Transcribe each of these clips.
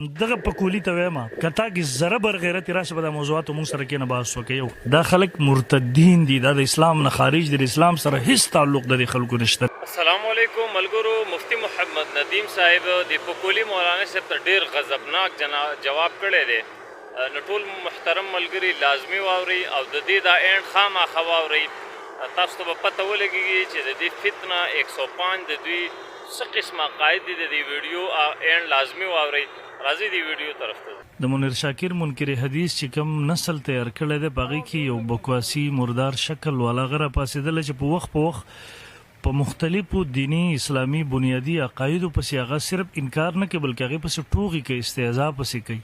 دغه پکولی ته وایم کته کې ذره بر غیرت راشه به د موضوعاتو مونږ سره کې نه بحث وکړو. دا خلک مرتدین دي، دا د اسلام نه خارج دي، د اسلام سره هیڅ تعلق د خلکو نشته. السلام علیکم ملګرو. مفتی محمد ندیم صاحب د پکولی مولانا صاحب ته ډیر غضبناک جواب کړی دی. نو ټول محترم ملګري لازمي واوري او د دې دا اینډ خامخا واوري. تاسو ته به پته ولګېږي چې د دې فتنه 105 د دوی څه قسمه عقاید دي. د دې ویډیو اینډ لازمي واوري. راځي دی ویډیو طرف ته. د منیر شاکر منکر حدیث چې کوم نسل تیار کړی دی په هغې کې یو بکواسی مردار شکل والا غره پاسېدله چې په وخت په مختلفو دینی اسلامي بنیادي عقایدو پسې هغه صرف انکار نه کوي بلکې هغې پسې ټوغې کوي، استهزا پسې کوي.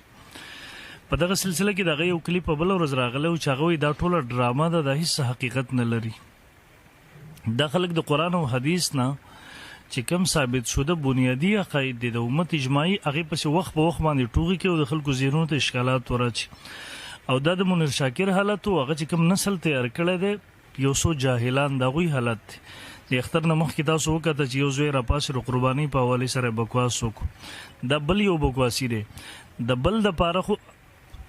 په دغه سلسله کې د هغه یو کلیپ په بله ورځ راغلی و چې هغه وایي دا ټوله ډرامه ده، دا هېڅ حقیقت نه لري. دا خلک د قرآن او حدیث نه چې کوم ثابت شده بنیادی عقاید دي د امت اجماعي هغې پسې وخت په وخت باندې ټوغې کوي او د خلکو ذهنونو ته اشکالات وراچي. او دا د منیر شاکر حالت و، هغه چې کوم نسل تیار کړی دی یو څو جاهلان د هغوی حالت دی. د اختر نه مخکې تاسو وکته چې یو زوی راپاسې د قربانۍ په حوالې سره بکواس وکړو. دا بل یو بکواسي دی. د بل دپاره خو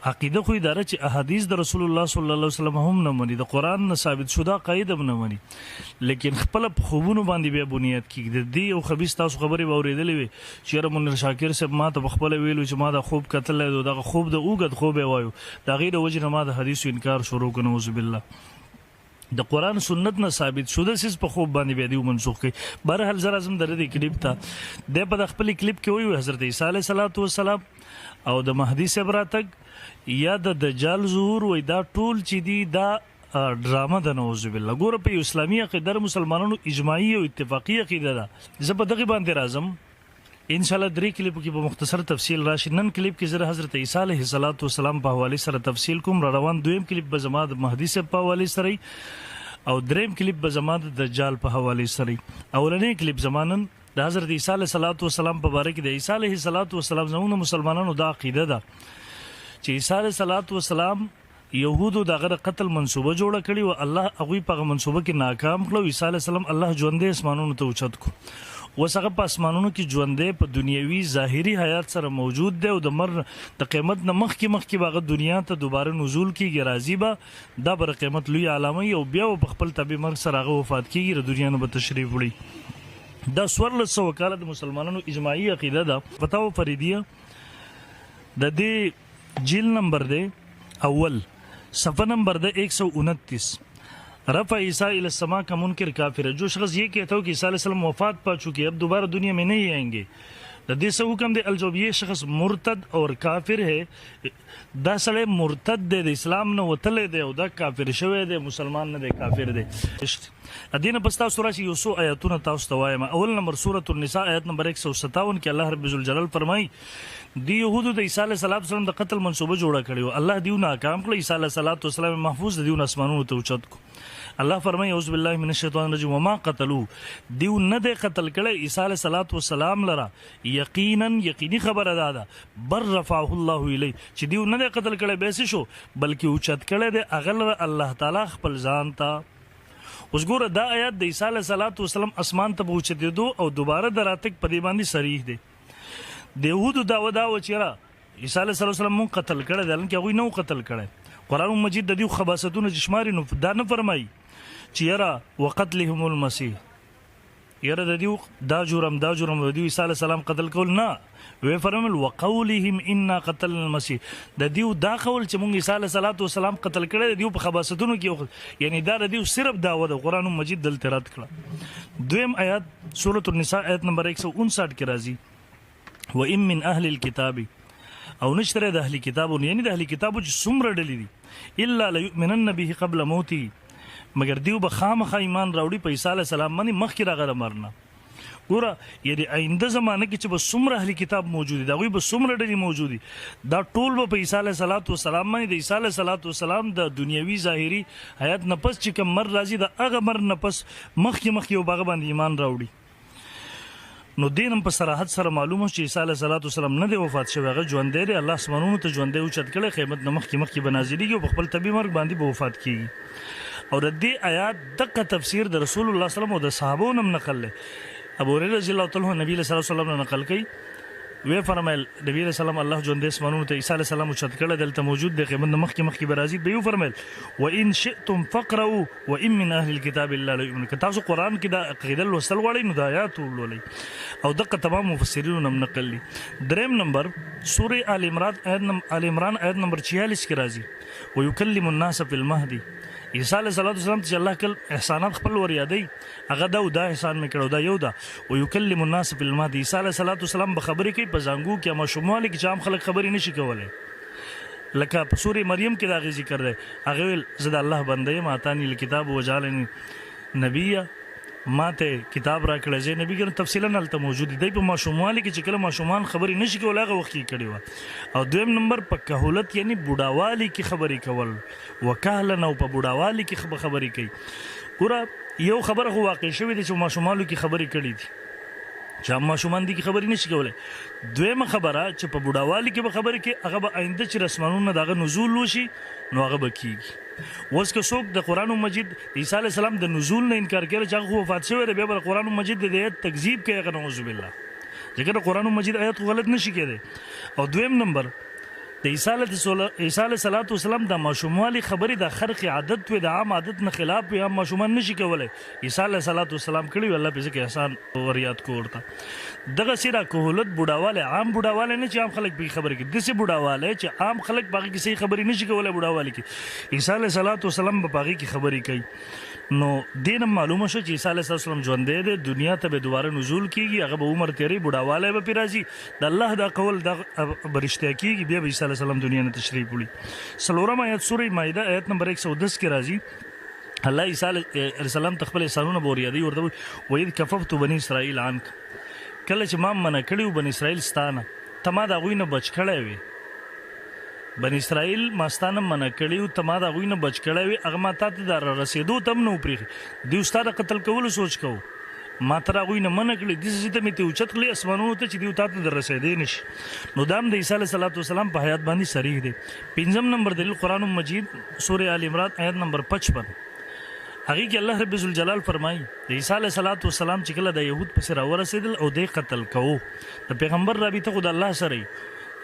عقیده خو اداره چې احادیث د رسول الله صلی الله علیه وسلم هم نه مني، د قرآن نه ثابت شده عقاید هم نه مني، لیکن خپله په خوبونو باندې بیا بنیاد کېږي. د دې یو خبیث تاسو خبرې به اورېدلې وي چې یاره منیر شاکر صاحب ما ته په خپله ویلو چې ما دا خوب کتلی دی، دغه خوب د اوږد خوب یې وایو، د هغې د وجې نه ما د حدیثو انکار شروع کړو. نعوذ بالله. د قرآن سنت نه ثابت شده څیز په خوب باندې بیا دیو منسوخ کوي. بهرحال زه راځم د دې کلیپ ته. دی په د خپلې کلیپ کې وایي حضرت عیسی علیه صلات وسلام او د مهدي صاحب راتګ یا د دجال ظهور وای دا ټول چې دي دا ډرامه ده. نعوذ بالله. ګوره په اسلامي عقیده مسلمانانو اجماعي او اتفاقي عقیده ده. زه په دغې باندې راځم انشاءالله. 3 کلیپو کې په مختصر تفصیل راشي. نن کلیپ کې زه حضرت عیسی علیه صلات وسلام په حوالې سره تفصیل کوم. را روان دویم کلیپ به زما د مهدي صاحب په حوالې سره او دریم کلیپ به زما د دجال په حوالې سره. اولنی کلیپ زما نن د حضرت عیسی علیه صلات وسلام په باره کې د عیسی علیه صلات وسلام زموږ مسلمانانو دا عقیده ده چې عیسی علیه صلات وسلام یهودو دغه قتل منصوبه جوړه کړې و، الله هغوی په هغه منصوبه کې ناکام کړو. عیسی علیه السلام الله ژوندی اسمانونو ته اوچت کړو. اوس هغه په اسمانونو کې ژوندی په دنیوي ظاهري حیات سره موجود دی او د قیامت نه مخکې به هغه دنیا ته دوباره نزول کېږي، راځي به. دا به قیامت لوی علامه او بیا په خپل طبیعي مرګ سره هغه وفات کېږي، د دنیا نه به تشریف وړي. دا 1400 کاله د مسلمانانو اجماعي عقیده ده. فتاوی فریدیه د دې جیل نمبر دے اول صفحہ نمبر دے 129. رفع عیسیٰ الی السماء کا منکر کافر ہے. جو شخص یہ کہتا ہو کہ عیسیٰ علیہ السلام وفات پا چکے اب دوبارہ دنیا میں نہیں آئیں گے، د دې څه حکم دی الجواب یہ شخص مرتد اور کافر ہے. دا سړی مرتد دی، د اسلام نه وتلی دی او دا کافر شوی دی، مسلمان نه دی، کافر دی. دینه پس تاسو راشي یو څو آیاتونه تاسو ته وایم. اول نمبر سورة النساء آیت نمبر 157 کې الله رب ذوالجلال فرمایي دی یهودو د عیسی علیه السلام د قتل منصوبه جوړه کړې وه، الله دیو ناکام کړه. عیسی علیه السلام محفوظ د دیو اسمانونو ته اوچت کړو. الله فرمایي اعوذ بالله من الشیطان الرجیم وما قتلوه دیو نه دی قتل کړی عیسی علیه السلام لره، یقیني خبره ده بر رفعه الله الیه چې دیو نه دی قتل کړی بیسې شو بلکې اوچت کړی دی هغه لره الله تعالی خپل ځان ته. اوس ګوره دا آیات د عیسی علیه السلام اسمان ته به اوچتېدو او دوباره د راتګ په دې باندې صریح دی. د یهودو دعوه دا وه چې یاره عیسی علیه السلام مونږ قتل کړی دی، حالانکې هغوی نه و قتل کړی. قرآن مجید د دې خباستونه چې شماري نو دا نه فرمایي چې یاره وقتلهم المسیح، یاره د دې دا جرم د دې عیسی علیه السلام قتل کول نه. وی فرمایل وقولهم انا قتلنا المسیح، د دې دا قول چې مونږ عیسی علیه السلام قتل کړی د دې په خباستونو کې، یعنی دا د دې صرف دعوه ده. قرآن مجید دلته رد کړه. دویم آیات سورة النساء آیت نمبر 159 کې راځي وَإِن مِّنْ أَهْلِ الْكِتَابِ او نشتره د اهلی کتابو، یعنی د اهلی کتابو چې څومره ډلې دي الا ليؤمنن به قبل موته، مگر دیو به خامخا ایمان راوړي په عیسی علیه السلام باندې مخکې د هغه د مرګ نه. ګوره یعنی آینده زمانه کې چې به څومره اهلی کتاب موجود دي د هغوی به څومره ډلې موجود دي، دا ټول به په عیسی علیه السلام باندې د عیسی علیه السلام د دنیوي ظاهري حیات نه پس چې کوم مر راځي د هغه مر نه پس مخکې یو به هغه باندې ایمان راوړي. نو دینم په صراحت سره معلومه چې عیسی علیه السلام نه دی وفات شوی، هغه ژوندی دی، الله اسمانونو ته ژوندی اوچت کړی، قیامت نه مخکې به نازلېږي او په خپل طبیعي مرګ باندې به وفات کېږي. او د دې آیات دقه تفسیر د رسول الله صلی الله علیه وسلم او د صحابو نه نقل دی. ابو هريره رضی الله تعالی عنہ نبی صلی الله علیه وسلم نه نقل کوي وی فرمایل نبی علیہ السلام الله ژوند اسمانونو ته عیسی علیہ السلام چت کړه دلته موجود دی قیامت مخکې برازي به یو فرمایل وان شئتم فقرؤوا وان من اهل الكتاب الا ليؤمنون که تاسو قران کې دا عقیده لوستل غواړئ نو د آیات ولولئ او دغه تمام مفسرین هم نقل لي. دریم نمبر سوره آل عمران آیت نمبر 46 کې راځي ويكلم الناس في المهدي. عیسی علیہ السلام چې الله کل احسانات خپل ور یادې هغه دا احسان مې کړو دا یو دا ويكلم الناس في المهدي. عیسی علیہ السلام به خبرې کوي په زنګو کې ما شمال کې عام خلک خبرې نشي کولای لکه په سوره مریم کې دا غي ذکر دی هغه ویل زه د الله بنده یم اتانی الکتاب وجعلنی نبیه ماته کتاب را کړی چې نبی ګر تفصیلا نلته موجود دی په ماشومان کې چې کله ماشومان خبرې نشي کولای هغه وخت کې کړی و. او دویم نمبر په کهولت یعنی بوډاوالی کې خبرې کول وکاله نو په بوډاوالی کې خبرې کوي ګوره یو خبره خو واقع شوی دی چې ماشومانو کې خبرې کړې دي چې ماشومان دي کې خبرې نشي کولای. دویمه خبره چې په بوډاوالی کې به خبرې کې هغه به آینده چې رسمانونه دغه نزول وشي نو هغه به کیږي. اوس که څوک د قران مجید عیسی علیہ السلام د نزول نه انکار کوي چې هغه وفات شوی دی بیا به قران مجید د آیت تکذیب کوي هغه نعوذ بالله ځکه قران مجید آیت غلط نشي کېدی. او دویم نمبر د عیسی علیہ السلام د ماشوموالي خبرې د خرق عادت و د عام عادت نه خلاف یا ماشومان نشي کولای. عیسی علیہ السلام کړي الله په ځکه احسان وريات کوړه دغه سیدا کوهلت بوډاواله عام بوډاواله نه چې عام خلک به خبرې کوي دسه بوډاواله چې عام خلک باقي کې صحیح خبرې نشي کولای بوډاواله کې عیسی علیہ السلام په باقي کې خبرې کوي. نو دین معلومه شو چې عیسی علیہ السلام ژوند دی دنیا ته به دوباره نزول کیږي هغه به عمر تیری بوډاواله به پیراځي د الله دا قول د برشتیا کیږي بیا به عیسی علیہ السلام دنیا نه تشریف وړي. سلورم آیت سوره مائده آیت نمبر 110 کې راځي الله عیسی علیہ السلام تخپل احسانونه بوریادي ورته وید کففت بنی اسرائیل عنک کله چې ما منع کړیو بنی اسرائیل ستانه تما دا غوینه بچ کړی وي بنی اسرائیل ماستانه منع کړیو تما دا غوینه بچ کړی وي هغه ما ته در رسیدو تم نو پریخي دی استاد قتل کول سوچ کو ما تر غوینه منع کړی د دې ته می ته اوچت کړی اسمانونو ته چې دی ته در رسیدې نشي. نو دام د عیسی علیہ السلام په حیات باندې صریح دی. پنځم نمبر دلیل قران مجید سوره آل عمران آیت نمبر 55 هغه کې الله رب ذوالجلال فرمایي د عیسی علیہ السلام چې کله د يهود پسې را ورسېدل او د قتل کوو د پیغمبر رابطه خو د الله سره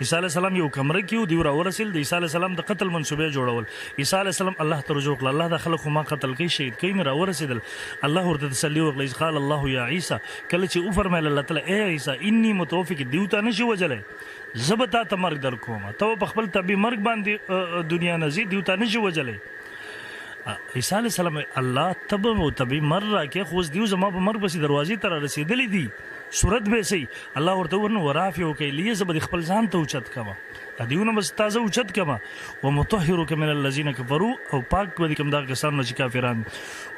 عیسی علیہ السلام یو کمره کې دی ورسېل د عیسی علیہ السلام د قتل منسوبه جوړول عیسی علیہ السلام الله ته رجوع کړ الله د خلکو ما قتل کوي شهید کوي نه را ورسېدل الله ورته تسلی ورکړي قال الله یا عیسی کله چې او فرمایل الله تعالی اے عیسی انی متوفیک دیوته نشي وجلې زبتا ته مرګ در کوم ته په خپل طبي مرګ باندې دنیا نزي دیوته نشي وجلې. عیسی علیہ السلام الله تب او طبي مر کې خو دیو زما په مرګ بس دروازې تر رسیدلې دي صورت به سي الله ورته ورن ورافي او کې لیه زبد خپل ځان ته اوچت کما دیونه بس تازه اوچت کما ومطهرك من الذين كفروا او پاک به کوم دا کسان چې کافران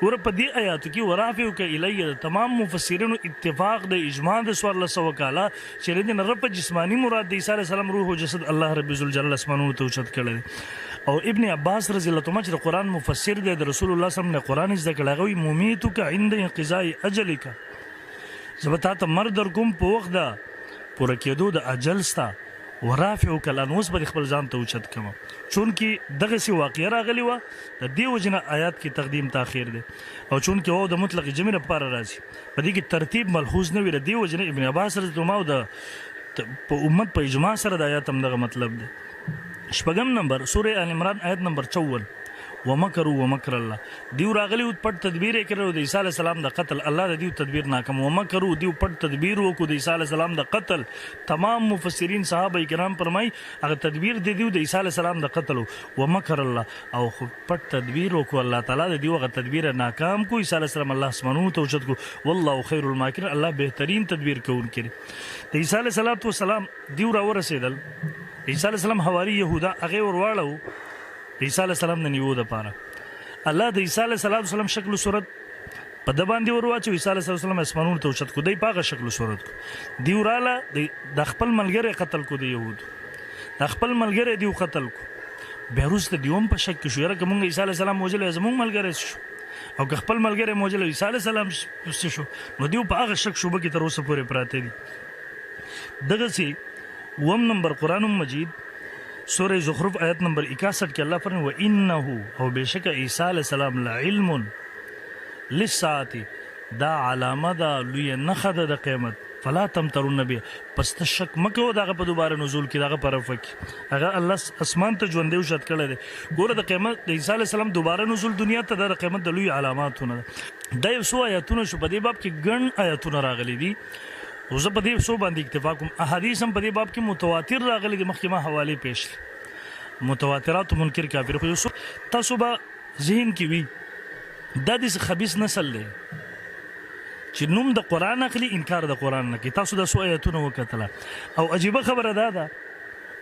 ور په دې آیاتو کې ورافي او کې الیه تمام مفسرینو اتفاق د اجماع د سوال له سوکاله چې د رب جسمانی مراد د عیسی علیہ السلام روح او جسد الله رب ذوالجلال اسمانو ته اوچت کړي. او ابن عباس رضی الله عنه چې قرآن مفسر دی د رسول الله صلی الله علیه وسلم نه قرآن زده کړی مومیتک عند انقضاء اجلک زبتا ته مر در کوم په وخت دا پوره کېدو د اجل ستا ورافع کلان اوس به خپل ځان ته اوچت کما چون کې دغه سی واقعیا راغلی و د دې وجنه آیات کې تقدیم تاخير دی او چون کې او د مطلق جمع لپاره راځي په دې کې ترتیب ملحوظ نه وي د دې وجنه ابن عباس رضی الله عنه د په امت په اجماع سره د آیات هم دغه مطلب دی. شپږم نمبر سوره آل عمران آیت نمبر 54 ومکروا ومکر الله دیو راغلی او پټ تدبیر کړو د عیسی علیہ السلام د قتل الله د دیو تدبیر ناکام ومکروا دیو پټ تدبیر وکړو د عیسی علیہ السلام د قتل تمام مفسرین صحابه کرام فرمای هغه تدبیر د دیو د عیسی علیہ السلام د قتل ومکر الله او پټ تدبیر وکړو الله تعالی د دیو هغه تدبیر ناکام کو عیسی علیہ السلام الله اسمانو ته اوچت کو والله خیر الماکرین الله بهترین تدبیر کوونکی د عیسی علیہ السلام دیو را ورسېدل عیسی علیہ السلام حواری یهودا هغه ورواړو عیسی علیہ السلام د نیو د پاره الله د عیسی علیہ السلام شکل او صورت په د باندې ورواچو عیسی علیہ السلام اسمانونو ته اوچت کو دی پاغه شکل او صورت کو دی وراله د خپل ملګری قتل کو د يهود د خپل ملګری دیو قتل کو بیروس ته دیوم په شک شو یره کوم عیسی علیہ السلام موجل زمون ملګری شو او خپل ملګری موجل عیسی علیہ السلام شو نو دیو په هغه شک شوبه کې تر اوسه پورې پراته دي. دغه سي وم نمبر قرآن مجید سورہ زخرف آیت نمبر 61 کې الله فرمایي وانه او بشک عیسی علیہ السلام لعلم للساعه دا علامه دا لوی نخد د قیامت فلا تمترون به پس ته شک مکو دغه په دوباره نزول کې دغه پر افق هغه الله اسمان ته ژوندې وشت کړل دي ګوره د قیامت د عیسی علی السلام دوباره نزول دنیا ته د قیامت د لوی علاماتونه د یو سو آیاتونه شو په دې باب کې ګڼ آیاتونه راغلي دي او زه په دې سو باندې اکتفا کوم احادیث هم په دې باب کې متواتر راغلي دي مخکې ما حواله پېښ متواترات منکر کافر خو یوسف تاسو به ذهن کې وي دا د خبيث نسل دی چې نوم د قران اخلي انکار د قران نه کوي تاسو د سو آیاتونه وکتله او عجیب خبره ده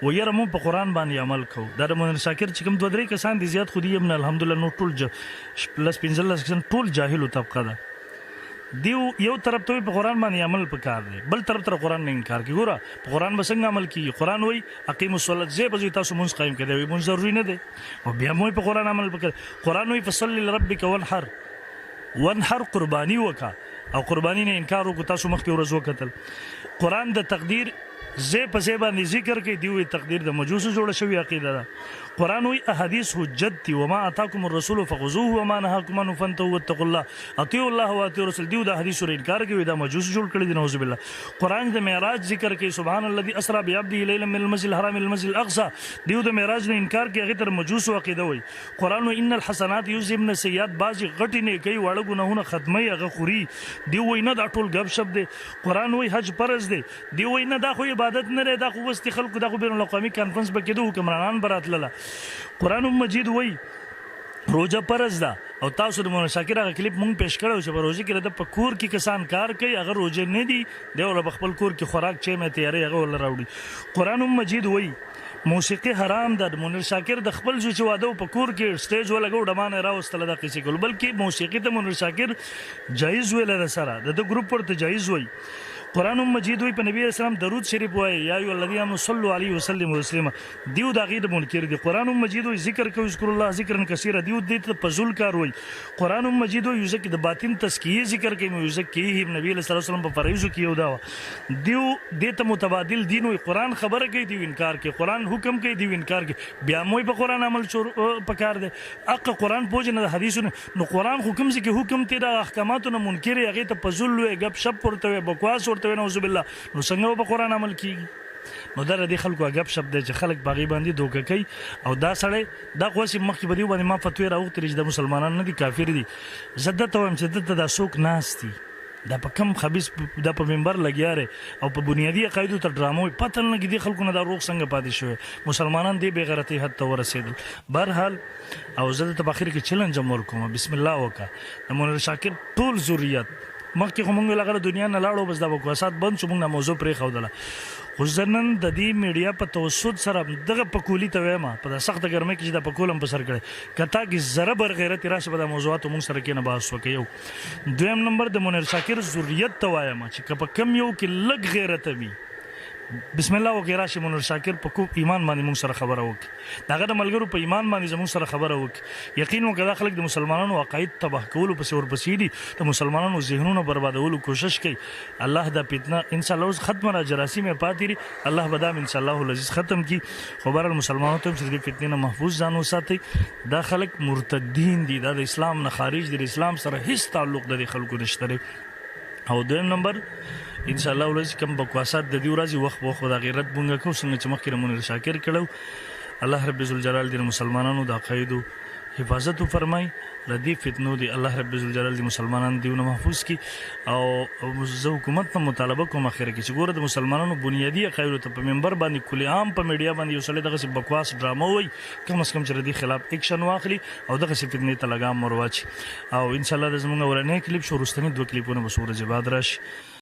و یره مون په قران باندې عمل کو دا د مونږ شاکر چې کوم دوه درې کسان دي زیات خودي ابن الحمدلله نو ټول پلس 15 کسان ټول جاهل طبقه ده دیو یو طرف ته په قران باندې عمل پکار دی بل طرف ته قران نه انکار کوي ګوره په قران بسنګ عمل کوي قران وای اقیم الصلاه زه به تاسو مونږ قائم کړئ وي مونږ ضروري نه دی او بیا مو په قران عمل پکار قران وای فصلی لربک وانحر قربانی وکا او قربانی نه انکار وکړ تاسو مخکې ورځ وکتل قران د تقدیر زه په زه باندې ذکر کوي دی تقدیر د مجوس جوړه شوی عقیده ده قران وی احادیث حجت دی وما اتاکم الرسول فخذوه وما نهاکم عنه فانتهوا واتقوا الله اطیعوا الله واطیعوا الرسول دی د حدیث سره انکار کوي دا مجوس جوړ کړی دی نعوذ بالله قران د معراج ذکر کوي سبحان الذي اسرا بعبده ليلا من المسجد الحرام الى المسجد الاقصى دی د معراج نه انکار کوي هغه تر مجوس عقیده وي قران وی ان الحسنات یذهبن السیئات باج غټی نه کوي وړ ګناهونه ختمي هغه خوري دی وی نه دا ټول غب شپ دی قران وی حج فرض دی دی وی نه دا خو عبادت نه دا خو واست خلکو دا خو بین الاقوامی کانفرنس بکیدو حکمرانان براتله قران مجید وای روزه فرض ده او تاسو د مون شاکر هغه کلیپ مونږ پېښ کړو چې په روزه کې د پکور کې کسان کار کوي اگر روزه نه دي دی ور خپل کور کې خوراک چې مې تیارې هغه ول راوړي قران مجید وای موسیقي حرام ده مون شاکر د خپل ځو چې واده په کور کې سټیج ولګو ډمانه راوستل د قصې کول بلکې موسیقي ته مون شاکر جایز ویل سره د ګروپ ورته جایز وای قران مجید وی په نبی اسلام درود شریف وای یا ایو الذین صلوا علیه وسلم وسلم دیو د غید منکر دی قران مجید وی ذکر کوي ذکر الله ذکرن کثیر دیو د پزول کار وای قران مجید وی ذکر د باطن تزکیه ذکر کوي مزکیه نبی صلی الله علیه وسلم په فرایض کې یو دا دیو د ته متبادل دین وی قران خبره کوي دی انکار کوي قران حکم کوي دی انکار کوي بیا موي په قران عمل پکار دی اق قران پوجنه د حدیثونو نو قران حکم ځکه حکم ته د احکاماتو منکر هغه ته پزول وی غب شپ ورته بکواس نعوذ بالله نو څنګه په قران عمل کیږي نو در دې خلکو غب شپ دی چې خلک باغی باندې دوکه کوي او دا سړی دا خوشي مخکې بدیو باندې ما فتوی راوخت چې د مسلمانانو نه دي کافر دي زده ته هم چې د سوق ناشتي دا په کم خبيث دا په منبر لګیاره او په بنیادی عقایدو ته ډرامو پته نه لګي خلکو نه دا روغ څنګه پاتې شوی مسلمانان دی بے غیرتی حد ته ورسېدل بهرحال او زه ته بخیر کې چیلنج امر کوم بسم الله وکا مون شاکر ټول ذریات مخکې کومه لغه دنیا نه لاړو بس دا وکاسات بند شو موږ موضوع پرې خودله خو ځنن د دې میډیا په توسط سره دغه پکولی ته وایم په سخت ګرمۍ کې چې د پکولم په سر کړي کته کې ضرب غیرت راشه په موضوعات موږ سره کې نه باس وکيو دویم نمبر د منیر شاکر ذریت ته وایم چې کم یو کې لګ غیرت وي بسم الله وغیرہ شي منور شاکر په کو ایمان باندې موږ سره خبره وکړي داغه د ملګرو په ایمان باندې زموږ سره خبره وکړي یقین وکړه خلک د مسلمانانو عقاید تباہ کولو په څور پسیدي د مسلمانانو ذهنونو بربادولو کوشش کوي الله دا فتنه ان شاء الله ختم را جراثیم پاتې الله بدام ان شاء الله العزیز ختم کی خبر المسلمانانو ته چې د فتنې نه محفوظ ځانو ساتي دا خلک مرتدین دي د اسلام نه خارج دي اسلام سره هیڅ تعلق د خلکو نشته او دویم نمبر ان شاء الله ولې کوم بکواسات د دې ورځې وخت د غیرت بونګه کو څنګه چې مخکې مونږ شاکر کړو الله رب ذوالجلال دې مسلمانانو د عقایدو حفاظت فرمای ردی فتنو دی الله رب ذوالجلال دې مسلمانانو دیونه محفوظ کی او زه حکومت ته مطالبه کوم اخر کې چې ګوره د مسلمانانو بنیادی عقایدو ته په منبر باندې کلی عام په میډیا باندې یو سړی دغه بکواس ډرامه وای کم از کم چې ردی خلاف اکشن واخلي او دغه فتنې ته لګام مرواچ او ان شاء الله د زموږ ورنه کلیپ شو رستنی دوه کلیپونه به سورج بعد راشي